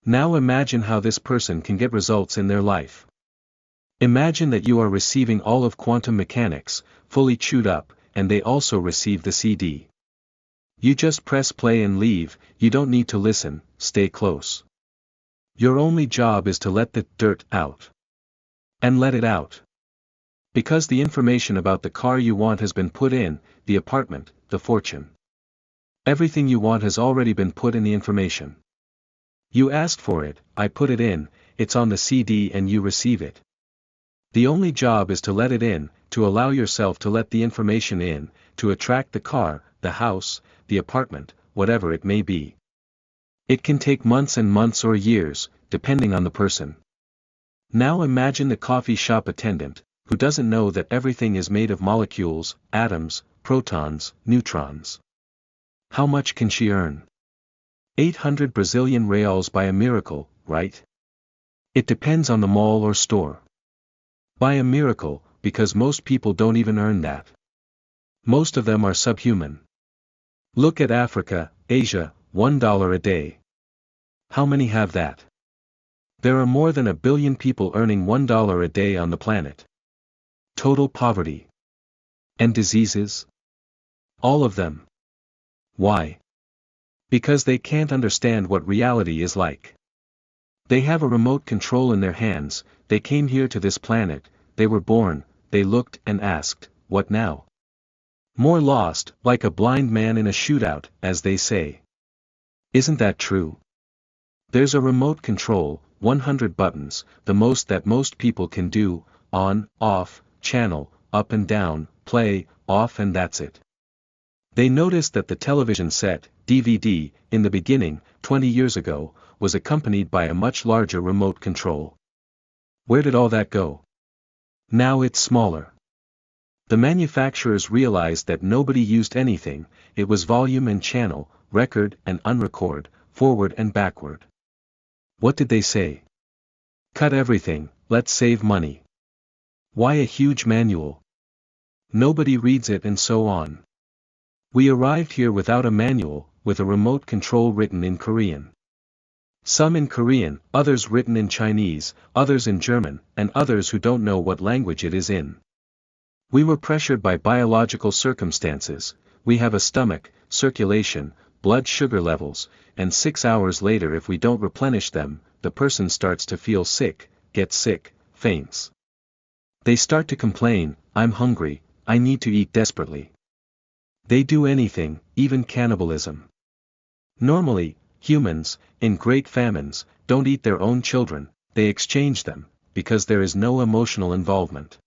Now imagine how this person can get results in their life. Imagine that you are receiving all of quantum mechanics, fully chewed up, and they also receive the CD. You just press play and leave, you don't need to listen, stay close. Your only job is to let the dirt out. And let it out. Because the information about the car you want has been put in, the apartment, the fortune. Everything you want has already been put in the information. You asked for it, I put it in, it's on the CD and you receive it. The only job is to let it in, to allow yourself to let the information in, to attract the car, the house, the apartment, whatever it may be. It can take months and months or years, depending on the person. Now imagine the coffee shop attendant, who doesn't know that everything is made of molecules, atoms, protons, neutrons. How much can she earn? 800 Brazilian reals by a miracle, right? It depends on the mall or store. By a miracle, because most people don't even earn that. Most of them are subhuman. Look at Africa, Asia, $1 a day. How many have that? There are more than 1 billion people earning $1 a day on the planet. Total poverty. And diseases? All of them. Why? Because they can't understand what reality is like. They have a remote control in their hands, they came here to this planet, they were born, they looked and asked, what now? More lost, like a blind man in a shootout, as they say. Isn't that true? There's a remote control, 100 buttons, the most that most people can do, on, off, channel, up and down, play, off, and that's it. They noticed that the television set, DVD, in the beginning, 20 years ago, was accompanied by a much larger remote control. Where did all that go? Now it's smaller. The manufacturers realized that nobody used anything, it was volume and channel, record and unrecord, forward and backward. What did they say? Cut everything, let's save money. Why a huge manual? Nobody reads it and so on. We arrived here without a manual, with a remote control written in Korean. Some in Korean, others written in Chinese, others in German, and others who don't know what language it is in. We were pressured by biological circumstances, we have a stomach, circulation, blood sugar levels, and 6 hours later if we don't replenish them, the person starts to feel sick, gets sick, faints. They start to complain, I'm hungry, I need to eat desperately. They do anything, even cannibalism. Normally, humans, in great famines, don't eat their own children, they exchange them, because there is no emotional involvement.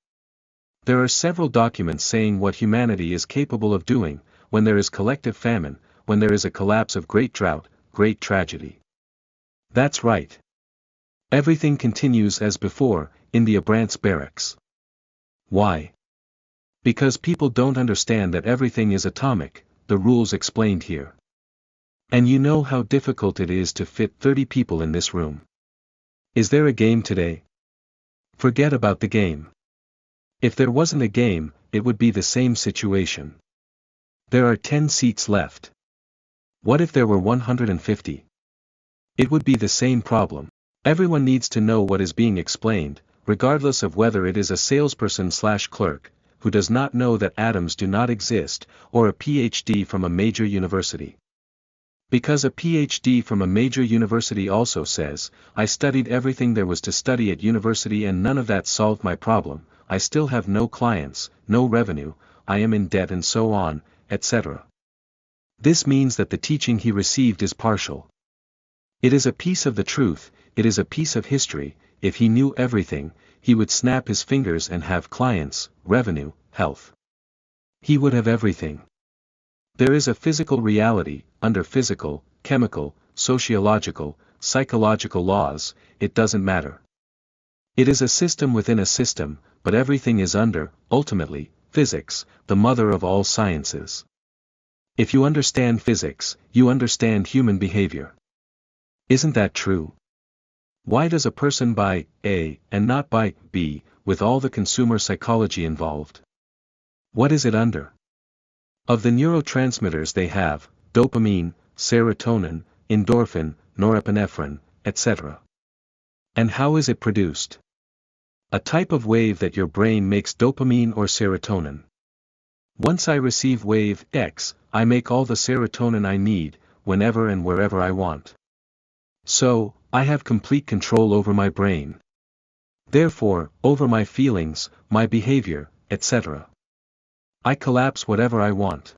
There are several documents saying what humanity is capable of doing, when there is collective famine, when there is a collapse of great drought, great tragedy. That's right. Everything continues as before, in the Abrant's barracks. Why? Because people don't understand that everything is atomic, the rules explained here. And you know how difficult it is to fit 30 people in this room. Is there a game today? Forget about the game. If there wasn't a game, it would be the same situation. There are 10 seats left. What if there were 150? It would be the same problem. Everyone needs to know what is being explained, regardless of whether it is a salesperson/clerk, who does not know that atoms do not exist, or a PhD from a major university. Because a PhD from a major university also says, I studied everything there was to study at university and none of that solved my problem, I still have no clients, no revenue, I am in debt and so on, etc. This means that the teaching he received is partial. It is a piece of the truth, it is a piece of history. If he knew everything, he would snap his fingers and have clients, revenue, health. He would have everything. There is a physical reality, under physical, chemical, sociological, psychological laws, it doesn't matter. It is a system within a system, but everything is under, ultimately, physics, the mother of all sciences. If you understand physics, you understand human behavior. Isn't that true? Why does a person buy A and not buy B, with all the consumer psychology involved? What is it under? Of the neurotransmitters they have, dopamine, serotonin, endorphin, norepinephrine, etc. And how is it produced? A type of wave that your brain makes dopamine or serotonin. Once I receive wave X, I make all the serotonin I need, whenever and wherever I want. So, I have complete control over my brain. Therefore, over my feelings, my behavior, etc. I collapse whatever I want.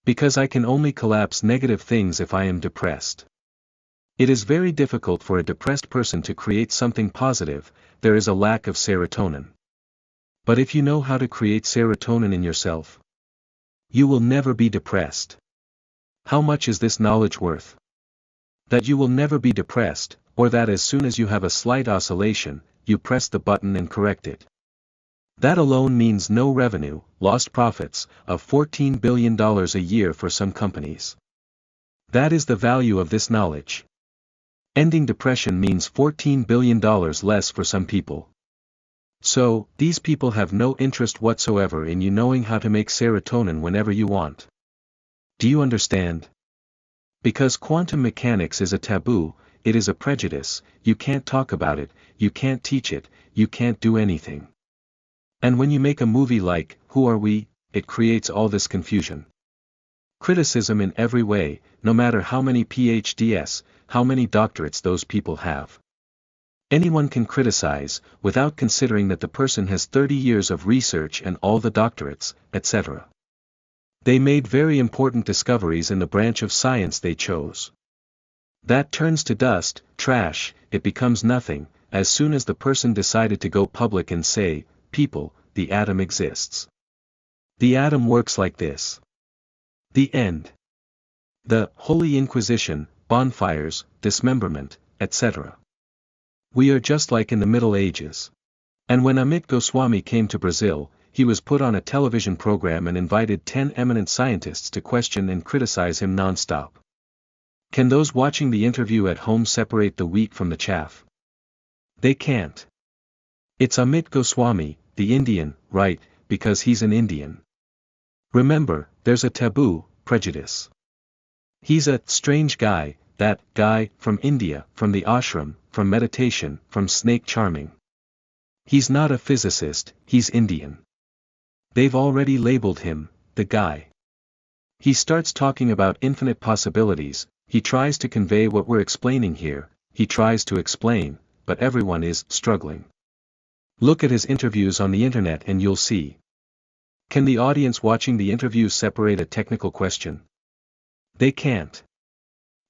Because I can only collapse negative things if I am depressed. It is very difficult for a depressed person to create something positive, there is a lack of serotonin. But if you know how to create serotonin in yourself, you will never be depressed. How much is this knowledge worth? That you will never be depressed, or that as soon as you have a slight oscillation, you press the button and correct it. That alone means no revenue, lost profits, of $14 billion a year for some companies. That is the value of this knowledge. Ending depression means $14 billion less for some people. So, these people have no interest whatsoever in you knowing how to make serotonin whenever you want. Do you understand? Because quantum mechanics is a taboo, it is a prejudice, you can't talk about it, you can't teach it, you can't do anything. And when you make a movie like, Who Are We?, it creates all this confusion. Criticism in every way, no matter how many PhDs, how many doctorates those people have. Anyone can criticize, without considering that the person has 30 years of research and all the doctorates, etc. They made very important discoveries in the branch of science they chose. That turns to dust, trash, it becomes nothing, as soon as the person decided to go public and say, people, the atom exists. The atom works like this. The end. The Holy Inquisition, bonfires, dismemberment, etc. We are just like in the Middle Ages. And when Amit Goswami came to Brazil, he was put on a television program and invited 10 eminent scientists to question and criticize him non-stop. Can those watching the interview at home separate the wheat from the chaff? They can't. It's Amit Goswami, the Indian, right, because he's an Indian. Remember, there's a taboo, prejudice. He's a strange guy, that guy, from India, from the ashram, from meditation, from snake charming. He's not a physicist, he's Indian. They've already labeled him, the guy. He starts talking about infinite possibilities, he tries to convey what we're explaining here, he tries to explain, but everyone is struggling. Look at his interviews on the internet and you'll see. Can the audience watching the interview separate a technical question? They can't.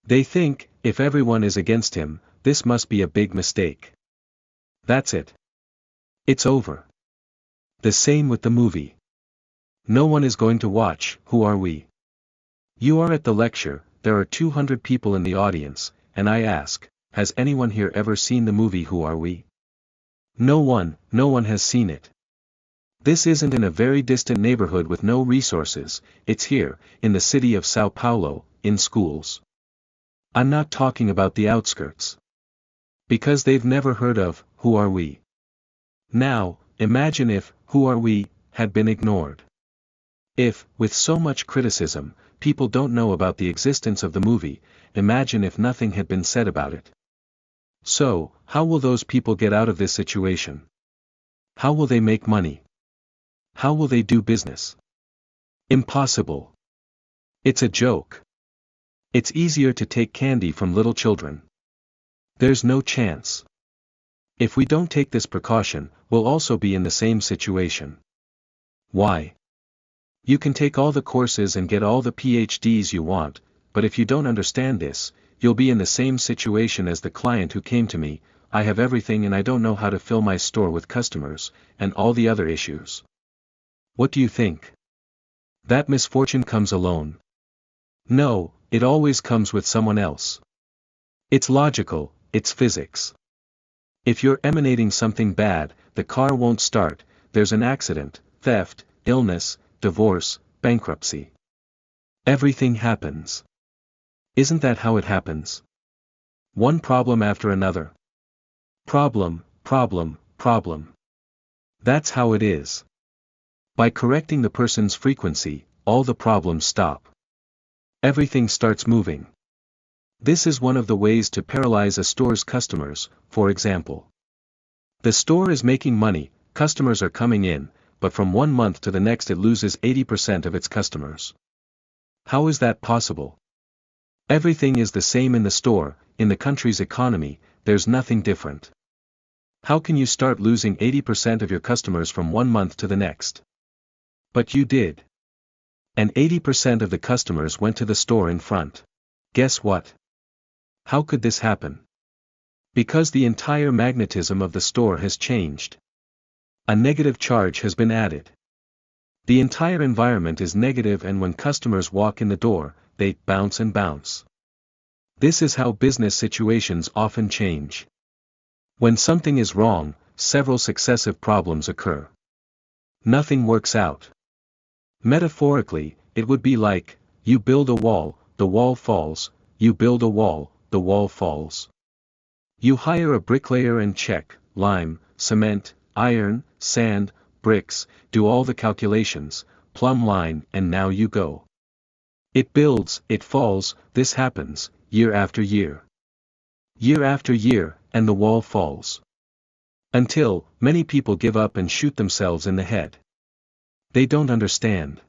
They think, if everyone is against him, this must be a big mistake. That's it. It's over. The same with the movie. No one is going to watch, Who Are We? You are at the lecture, there are 200 people in the audience, and I ask, has anyone here ever seen the movie Who Are We? No one has seen it. This isn't in a very distant neighborhood with no resources, it's here, in the city of Sao Paulo, in schools. I'm not talking about the outskirts. Because they've never heard of, Who Are We? Now, imagine if, Who Are We, had been ignored. If, with so much criticism, people don't know about the existence of the movie, imagine if nothing had been said about it. So, how will those people get out of this situation? How will they make money? How will they do business? Impossible. It's a joke. It's easier to take candy from little children. There's no chance. If we don't take this precaution, we'll also be in the same situation. Why? You can take all the courses and get all the PhDs you want, but if you don't understand this, you'll be in the same situation as the client who came to me, I have everything and I don't know how to fill my store with customers, and all the other issues. What do you think? That misfortune comes alone? No, it always comes with someone else. It's logical, it's physics. If you're emanating something bad, the car won't start, there's an accident, theft, illness, divorce, bankruptcy. Everything happens. Isn't that how it happens? One problem after another. Problem, problem, problem. That's how it is. By correcting the person's frequency, all the problems stop. Everything starts moving. This is one of the ways to paralyze a store's customers. For example, the store is making money, customers are coming in, but from one month to the next it loses 80% of its customers. How is that possible? Everything is the same in the store, in the country's economy, there's nothing different. How can you start losing 80% of your customers from one month to the next? But you did. And 80% of the customers went to the store in front. Guess what? How could this happen? Because the entire magnetism of the store has changed. A negative charge has been added. The entire environment is negative, and when customers walk in the door, they bounce and bounce. This is how business situations often change. When something is wrong, several successive problems occur. Nothing works out. Metaphorically, it would be like, you build a wall, the wall falls, you build a wall, the wall falls. You hire a bricklayer and check, lime, cement, iron, sand, bricks, do all the calculations, plumb line, and now you go. It builds, it falls, this happens, year after year. Year after year, and the wall falls. Until, many people give up and shoot themselves in the head. They don't understand.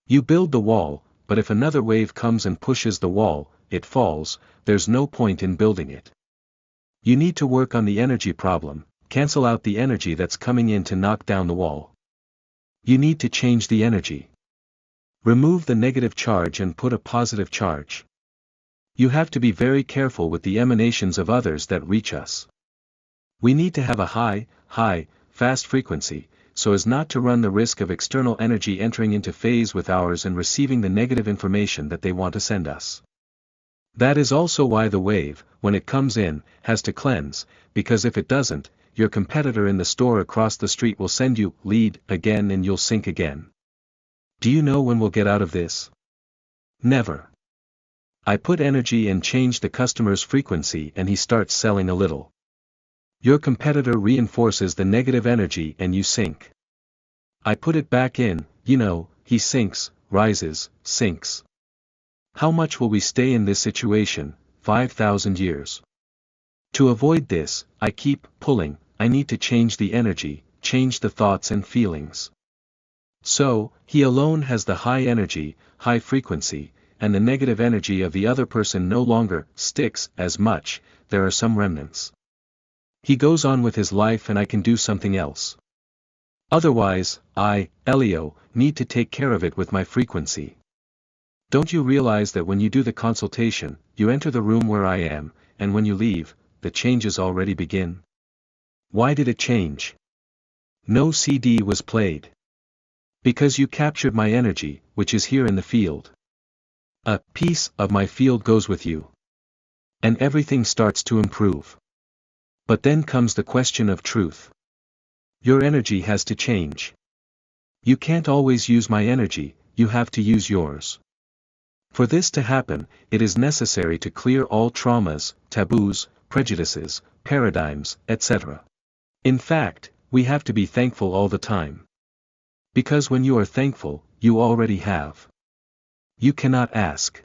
You build the wall, but if another wave comes and pushes the wall, it falls, there's no point in building it. You need to work on the energy problem, cancel out the energy that's coming in to knock down the wall. You need to change the energy. Remove the negative charge and put a positive charge. You have to be very careful with the emanations of others that reach us. We need to have a high, fast frequency, so as not to run the risk of external energy entering into phase with ours and receiving the negative information that they want to send us. That is also why the wave, when it comes in, has to cleanse, because if it doesn't, your competitor in the store across the street will send you lead again and you'll sink again. Do you know when we'll get out of this? Never. I put energy and change the customer's frequency and he starts selling a little. Your competitor reinforces the negative energy and you sink. I put it back in, he sinks, rises, sinks. How much will we stay in this situation? 5,000 years. To avoid this, I keep pulling, I need to change the energy, change the thoughts and feelings. So, he alone has the high energy, high frequency, and the negative energy of the other person no longer sticks as much, there are some remnants. He goes on with his life and I can do something else. Otherwise, I, Hélio, need to take care of it with my frequency. Don't you realize that when you do the consultation, you enter the room where I am, and when you leave, the changes already begin? Why did it change? No CD was played. Because you captured my energy, which is here in the field. A piece of my field goes with you. And everything starts to improve. But then comes the question of truth. Your energy has to change. You can't always use my energy, you have to use yours. For this to happen, it is necessary to clear all traumas, taboos, prejudices, paradigms, etc. In fact, we have to be thankful all the time. Because when you are thankful, you already have. You cannot ask.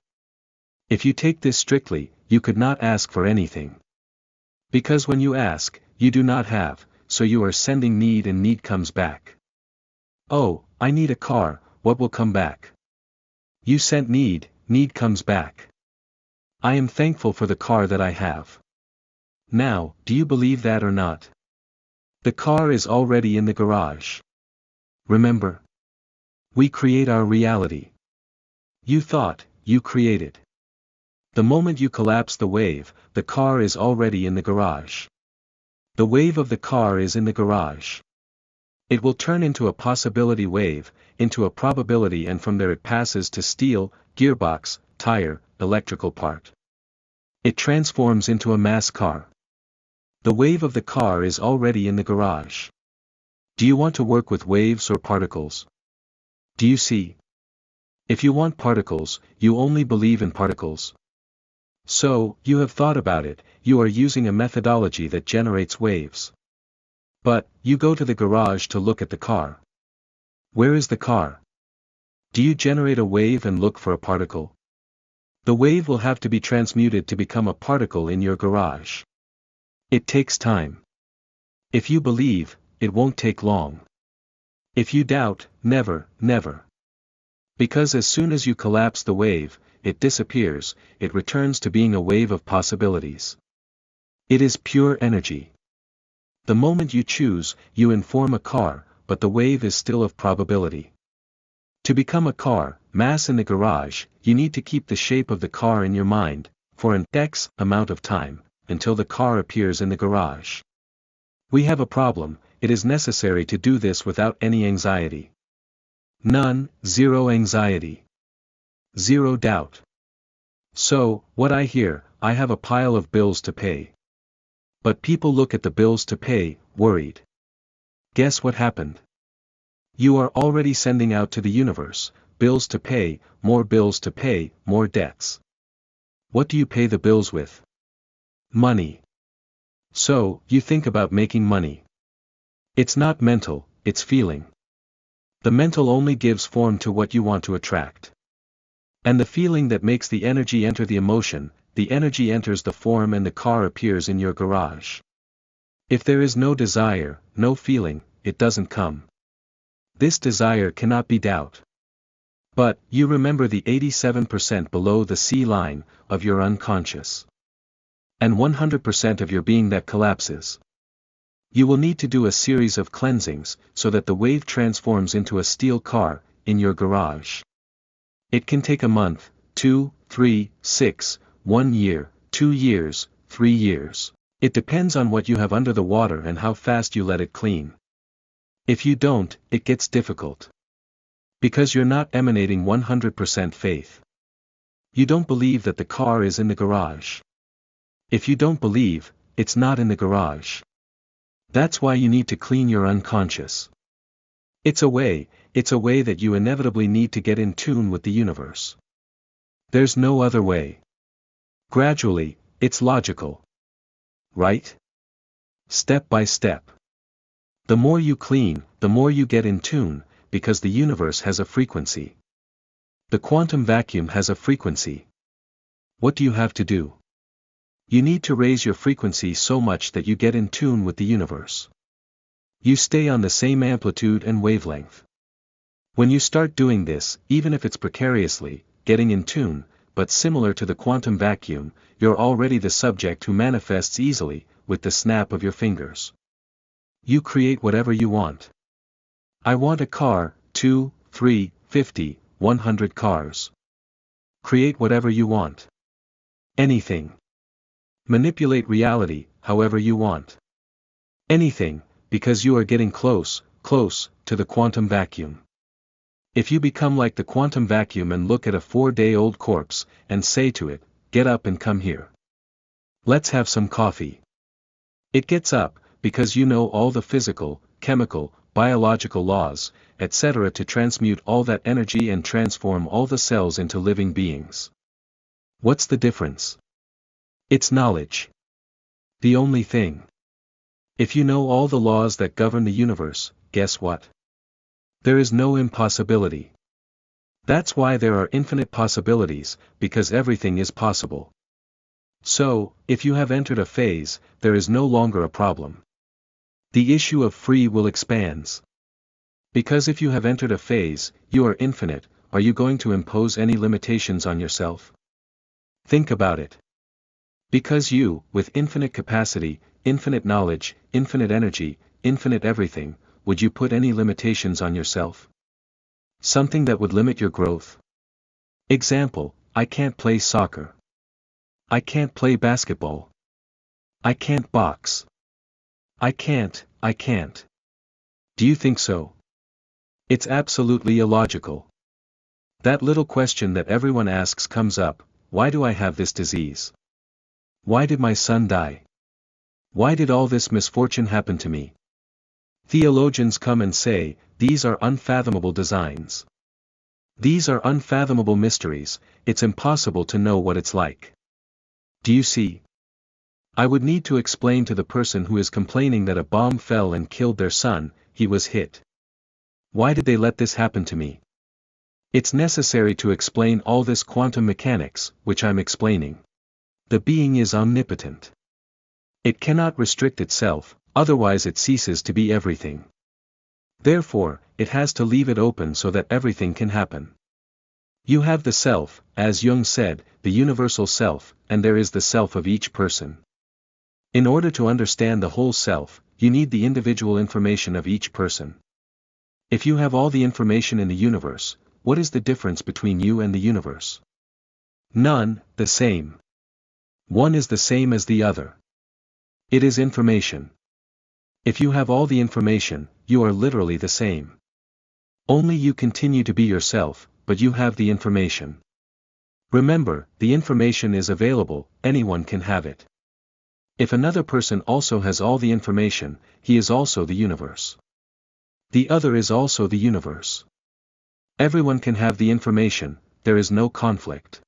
If you take this strictly, you could not ask for anything. Because when you ask, you do not have, so you are sending need and need comes back. Oh, I need a car, what will come back? You sent need, need comes back. I am thankful for the car that I have. Now, do you believe that or not? The car is already in the garage. Remember? We create our reality. You thought, you created. The moment you collapse the wave, the car is already in the garage. The wave of the car is in the garage. It will turn into a possibility wave, into a probability, and from there it passes to steel, gearbox, tire, electrical part. It transforms into a mass car. The wave of the car is already in the garage. Do you want to work with waves or particles? Do you see? If you want particles, you only believe in particles. So, you have thought about it, you are using a methodology that generates waves. But, you go to the garage to look at the car. Where is the car? Do you generate a wave and look for a particle? The wave will have to be transmuted to become a particle in your garage. It takes time. If you believe, it won't take long. If you doubt, never, never. Because as soon as you collapse the wave, it disappears, it returns to being a wave of possibilities. It is pure energy. The moment you choose, you inform a car, but the wave is still of probability. To become a car, mass in the garage, you need to keep the shape of the car in your mind, for an X amount of time, until the car appears in the garage. We have a problem, it is necessary to do this without any anxiety. None, zero anxiety. Zero doubt. So, what I hear, I have a pile of bills to pay. But people look at the bills to pay, worried. Guess what happened? You are already sending out to the universe, bills to pay, more debts. What do you pay the bills with? Money. So, you think about making money. It's not mental, it's feeling. The mental only gives form to what you want to attract. And the feeling that makes the energy enter the emotion, the energy enters the form and the car appears in your garage. If there is no desire, no feeling, it doesn't come. This desire cannot be doubt. But, you remember the 87% below the sea line, of your unconscious. And 100% of your being that collapses. You will need to do a series of cleansings, so that the wave transforms into a steel car, in your garage. It can take a month, 2, 3, 6, 1 year, 2 years, 3 years. It depends on what you have under the water and how fast you let it clean. If you don't, it gets difficult. Because you're not emanating 100% faith. You don't believe that the car is in the garage. If you don't believe, it's not in the garage. That's why you need to clean your unconscious. It's a way that you inevitably need to get in tune with the universe. There's no other way. Gradually, it's logical. Right? Step by step. The more you clean, the more you get in tune, because the universe has a frequency. The quantum vacuum has a frequency. What do you have to do? You need to raise your frequency so much that you get in tune with the universe. You stay on the same amplitude and wavelength. When you start doing this, even if it's precariously, getting in tune, but similar to the quantum vacuum, you're already the subject who manifests easily, with the snap of your fingers. You create whatever you want. I want a car, 2, 3, 50, 100 cars. Create whatever you want. Anything. Manipulate reality, however you want. Anything, because you are getting close, to the quantum vacuum. If you become like the quantum vacuum and look at a 4-day-old corpse, and say to it, get up and come here. Let's have some coffee. It gets up, because you know all the physical, chemical, biological laws, etc. to transmute all that energy and transform all the cells into living beings. What's the difference? It's knowledge. The only thing. If you know all the laws that govern the universe, guess what? There is no impossibility. That's why there are infinite possibilities, because everything is possible. So, if you have entered a phase, there is no longer a problem. The issue of free will expands. Because if you have entered a phase, you are infinite, are you going to impose any limitations on yourself? Think about it. Because you, with infinite capacity, infinite knowledge, infinite energy, infinite everything, would you put any limitations on yourself? Something that would limit your growth? Example, I can't play soccer. I can't play basketball. I can't box. I can't. Do you think so? It's absolutely illogical. That little question that everyone asks comes up, why do I have this disease? Why did my son die? Why did all this misfortune happen to me? Theologians come and say, these are unfathomable designs. These are unfathomable mysteries, it's impossible to know what it's like. Do you see? I would need to explain to the person who is complaining that a bomb fell and killed their son, he was hit. Why did they let this happen to me? It's necessary to explain all this quantum mechanics, which I'm explaining. The being is omnipotent. It cannot restrict itself, otherwise it ceases to be everything. Therefore, it has to leave it open so that everything can happen. You have the self, as Jung said, the universal self, and there is the self of each person. In order to understand the whole self, you need the individual information of each person. If you have all the information in the universe, what is the difference between you and the universe? None, the same. One is the same as the other. It is information. If you have all the information, you are literally the same. Only you continue to be yourself, but you have the information. Remember, the information is available, anyone can have it. If another person also has all the information, he is also the universe. The other is also the universe. Everyone can have the information, there is no conflict.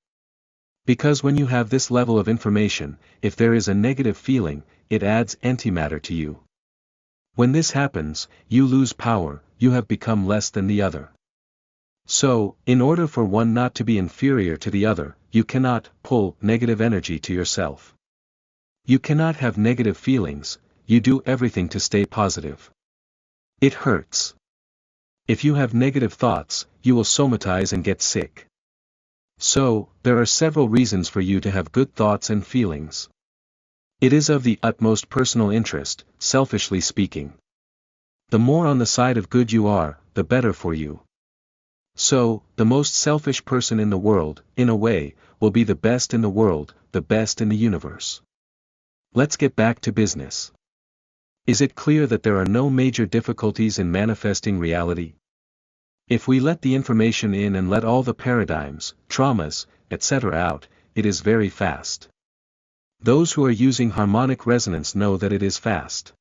Because when you have this level of information, if there is a negative feeling, it adds antimatter to you. When this happens, you lose power, you have become less than the other. So, in order for one not to be inferior to the other, you cannot pull negative energy to yourself. You cannot have negative feelings, you do everything to stay positive. It hurts. If you have negative thoughts, you will somatize and get sick. So, there are several reasons for you to have good thoughts and feelings. It is of the utmost personal interest, selfishly speaking. The more on the side of good you are, the better for you. So, the most selfish person in the world, in a way, will be the best in the world, the best in the universe. Let's get back to business. Is it clear that there are no major difficulties in manifesting reality? If we let the information in and let all the paradigms, traumas, etc. out, it is very fast. Those who are using harmonic resonance know that it is fast.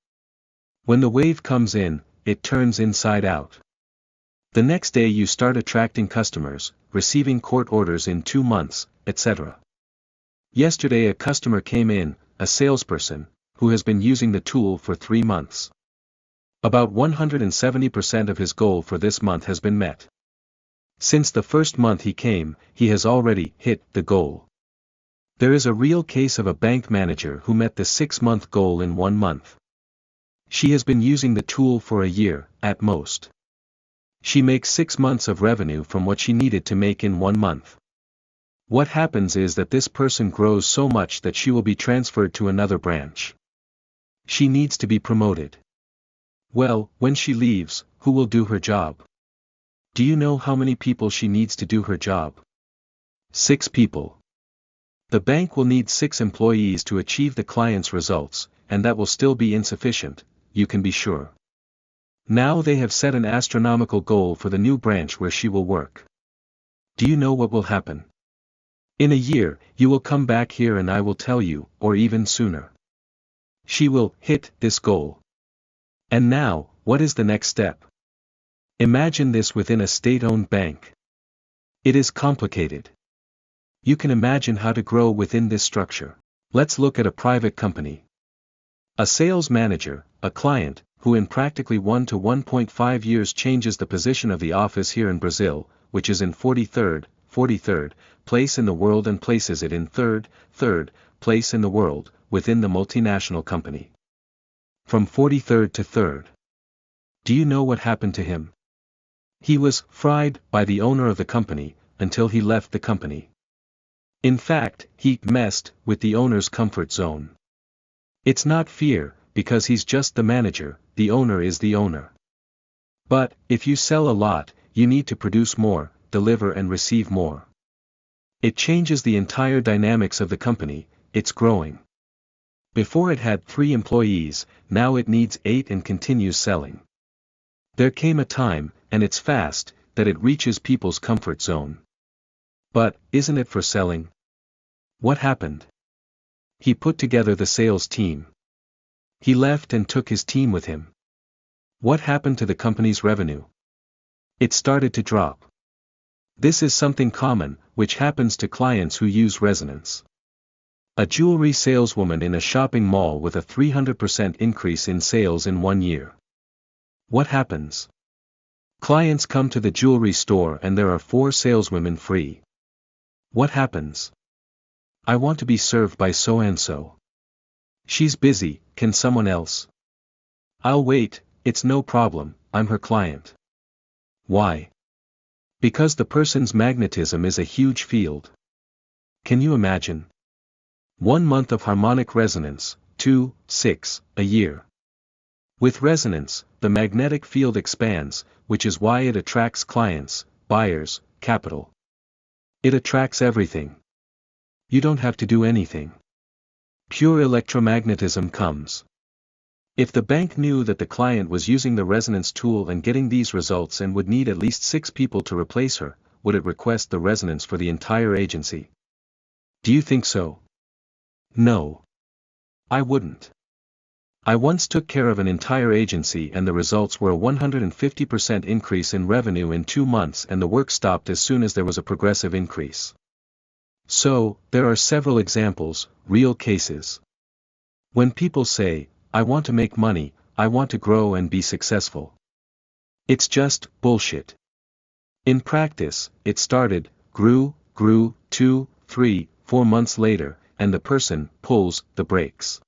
When the wave comes in, it turns inside out. The next day you start attracting customers, receiving court orders in 2 months, etc. Yesterday a customer came in, a salesperson, who has been using the tool for 3 months. About 170% of his goal for this month has been met. Since the first month he came, he has already hit the goal. There is a real case of a bank manager who met the 6-month goal in 1 month. She has been using the tool for a year, at most. She makes 6 months of revenue from what she needed to make in 1 month. What happens is that this person grows so much that she will be transferred to another branch. She needs to be promoted. Well, when she leaves, who will do her job? Do you know how many people she needs to do her job? 6 people. The bank will need 6 employees to achieve the client's results, and that will still be insufficient, you can be sure. Now they have set an astronomical goal for the new branch where she will work. Do you know what will happen? In a year, you will come back here and I will tell you, or even sooner. She will hit this goal. And now, what is the next step? Imagine this within a state-owned bank. It is complicated. You can imagine how to grow within this structure. Let's look at a private company. A sales manager, a client, who in practically 1 to 1.5 years changes the position of the office here in Brazil, which is in 43rd place in the world and places it in third place in the world, within the multinational company. From 43rd to 3rd. Do you know what happened to him? He was fried by the owner of the company, until he left the company. In fact, he messed with the owner's comfort zone. It's not fear, because he's just the manager, the owner is the owner. But, if you sell a lot, you need to produce more, deliver and receive more. It changes the entire dynamics of the company, it's growing. Before it had 3 employees, now it needs 8 and continues selling. There came a time, and it's fast, that it reaches people's comfort zone. But, isn't it for selling? What happened? He put together the sales team. He left and took his team with him. What happened to the company's revenue? It started to drop. This is something common, which happens to clients who use resonance. A jewelry saleswoman in a shopping mall with a 300% increase in sales in 1 year. What happens? Clients come to the jewelry store and there are 4 saleswomen free. What happens? I want to be served by so-and-so. She's busy, can someone else? I'll wait, it's no problem, I'm her client. Why? Because the person's magnetism is a huge field. Can you imagine? 1 month of harmonic resonance, 2, 6, a year. With resonance, the magnetic field expands, which is why it attracts clients, buyers, capital. It attracts everything. You don't have to do anything. Pure electromagnetism comes. If the bank knew that the client was using the resonance tool and getting these results and would need at least 6 people to replace her, would it request the resonance for the entire agency? Do you think so? No. I wouldn't. I once took care of an entire agency and the results were a 150% increase in revenue in 2 months and the work stopped as soon as there was a progressive increase. So, there are several examples, real cases. When people say, I want to make money, I want to grow and be successful. It's just bullshit. In practice, it started, grew, 2, 3, 4 months later, and the person pulls the brakes.